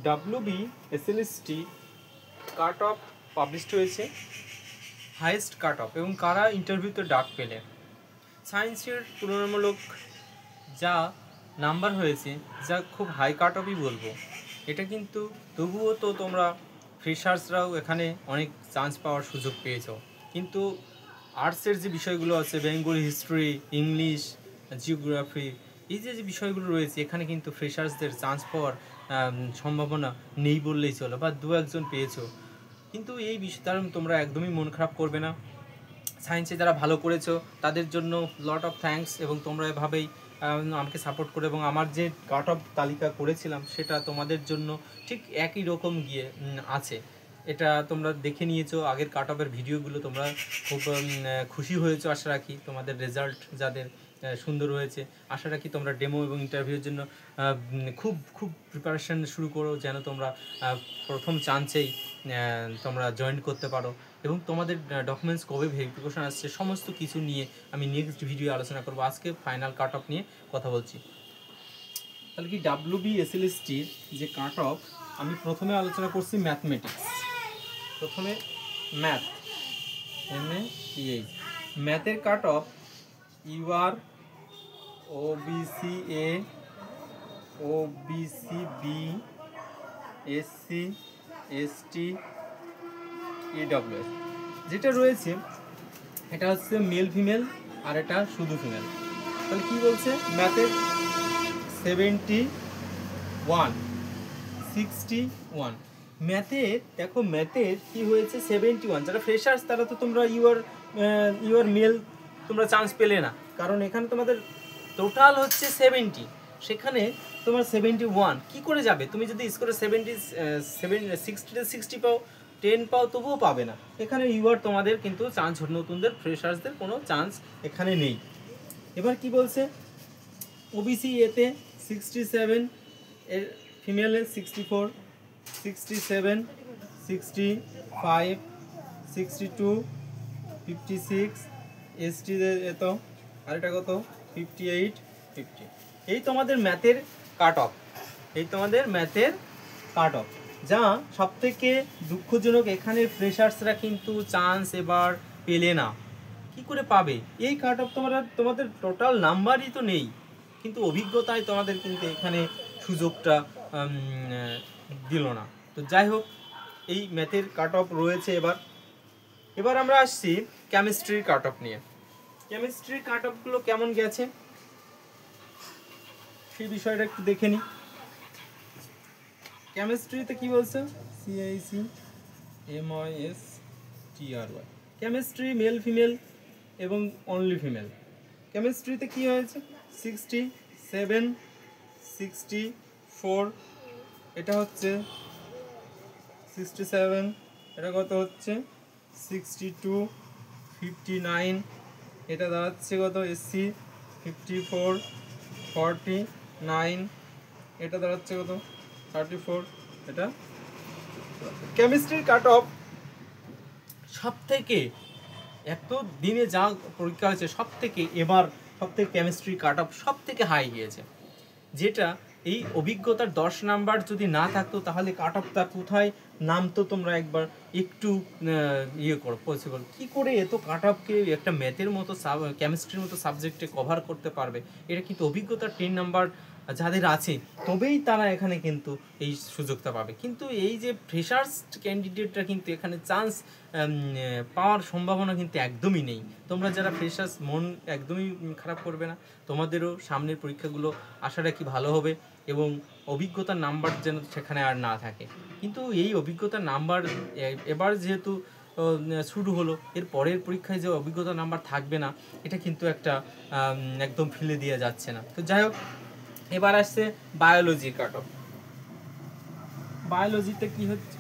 WBSLST cut off published হয়েছে, highest cut off, এবং কারা ইন্টারভিউতে ডাক পেলে। সায়েন্সের তুলনামূলক যা নাম্বার হয়েছে, যা খুব হাই কাট অফই বলবো, এটা কিন্তু তবুও তো তোমরা ফ্রেশার্সরাও এখানে অনেক চান্স পাওয়ার সুযোগ পেয়েছো। কিন্তু আর্টসের যে বিষয়গুলো আছে, বেঙ্গলি হিস্ট্রি, ইংলিশ, জিওগ্রাফি, এই যে বিষয়গুলো রয়েছে, এখানে কিন্তু ফ্রেশার্সদের চান্স পাওয়ার সম্ভাবনা নেই বললেই চলো, বা দু একজন পেয়েছো। কিন্তু এই বিষয় কারণ তোমরা একদমই মন খারাপ করবে না। সায়েন্সে যারা ভালো করেছো তাদের জন্য লট অফ থ্যাঙ্কস, এবং তোমরা এভাবেই আমাকে সাপোর্ট করে, এবং আমার যে কাট অফ তালিকা করেছিলাম সেটা তোমাদের জন্য ঠিক একই রকম গিয়ে আছে। এটা তোমরা দেখে নিয়েছো, আগের কাট অফের ভিডিওগুলো তোমরা খুব খুশি হয়েছো আশা রাখি। তোমাদের রেজাল্ট যাদের সুন্দর হয়েছে, আশা রাখি তোমরা ডেমো এবং ইন্টারভিউর জন্য খুব খুব প্রিপারেশান শুরু করো, যেন তোমরা প্রথম চান্সেই তোমরা জয়েন করতে পারো। এবং তোমাদের ডকুমেন্টস কবে ভেরিফিকেশন আসছে সমস্ত কিছু নিয়ে আমি নেক্সট ভিডিও আলোচনা করবো। আজকে ফাইনাল কাট অফ নিয়ে কথা বলছি। তাহলে কি WBSLSTর যে কাট অফ, আমি প্রথমে আলোচনা করছি ম্যাথমেটিক্স। প্রথমে ম্যাথ, ম্যাথের cut off UR, OBCA, OBCB, SC, ST, EWS যেটা রয়েছে, এটা হচ্ছে মেল ফিমেল, আর এটা শুধু ফিমেল। তাহলে কি বলছে, ম্যাথের 61। ম্যাথের দেখো, ম্যাথের কি হয়েছে 71। যারা ফ্রেশার্স তারা তো তোমরা ইউর মেল তোমরা চান্স পেলে না, কারণ এখানে তোমাদের টোটাল হচ্ছে 70, সেখানে তোমার 71 কি করে যাবে? তুমি যদি স্কোরে 60 পাও, 10 পাও, তবুও পাবে না। এখানে তোমাদের কিন্তু চান্স, নতুনদের ফ্রেশার্সদের কোনো চান্স এখানে নেই। এবার কি বলছে, ওবিসি এতে 67, এর ফিমেলে 64, 67, 65, 62, 56, এসটিদের এত, আর এটা কত 58, 50। এই তোমাদের ম্যাথের কাট অফ, যা সব থেকে দুঃখজনক। এখানে ফ্রেশার্সরা কিন্তু চান্স এবার পেলে না। কি করে পাবে? এই কাট অফ তোমাদের টোটাল নাম্বারই তো নেই, কিন্তু অভিজ্ঞতায় তোমাদের কিন্তু এখানে সুযোগটা দিল না। তো যাই হোক, এই ম্যাথের কাট অফ রয়েছে। এবার আমরা আসছি কেমিস্ট্রির কাট অফ নিয়ে। কেমিস্ট্রির কাট অফগুলো কেমন গেছে সেই বিষয়টা একটু দেখে নিই। কেমিস্ট্রিতে কি বলছে, CICMYSTRY, কেমিস্ট্রি মেল ফিমেল এবং অনলি ফিমেল। কেমিস্ট্রিতে কি হয়েছে, 67, 64, এটা হচ্ছে 67, এটা কত হচ্ছে 62, 59, এটা দাঁড়াচ্ছে কত SC 54, 49, এটা দাঁড়াচ্ছে কত 34। এটা কেমিস্ট্রির কাট অফ সব থেকে, এত দিনে যা পরীক্ষা হয়েছে সব থেকে কেমিস্ট্রির কাট অফ সব থেকে হাই গিয়েছে। যেটা এই অভিজ্ঞতার 10 নাম্বার যদি না থাকতো, তাহলে কাট অফটা কোথায় নামতো তোমরা একবার একটু করো পসিবল। কী করে এত কাট অফকে একটা ম্যাথের মতো কেমিস্ট্রির মতো সাবজেক্টে কভার করতে পারবে? এটা কিন্তু অভিজ্ঞতার 10 নাম্বার যাদের আছে, তবেই তারা এখানে কিন্তু এই সুযোগটা পাবে। কিন্তু এই যে ফ্রেশার্স ক্যান্ডিডেটরা কিন্তু এখানে চান্স পাওয়ার সম্ভাবনা কিন্তু একদমই নেই। তোমরা যারা ফ্রেশার্স, মন একদমই খারাপ করবে না, তোমাদেরও সামনের পরীক্ষাগুলো আশা রাখি ভালো হবে, এবং অভিজ্ঞতার নাম্বার যেন সেখানে আর না থাকে। কিন্তু এই অভিজ্ঞতার নাম্বার এবার যেহেতু শুরু হলো, এর পরের পরীক্ষায় যে অভিজ্ঞতার নাম্বার থাকবে না, এটা কিন্তু একটা একদম ফেলে দিয়ে যাচ্ছে না। তো যাই হোক, এবার আসছে বায়োলজি কাট অফ। বায়োলজিতে কি হচ্ছে,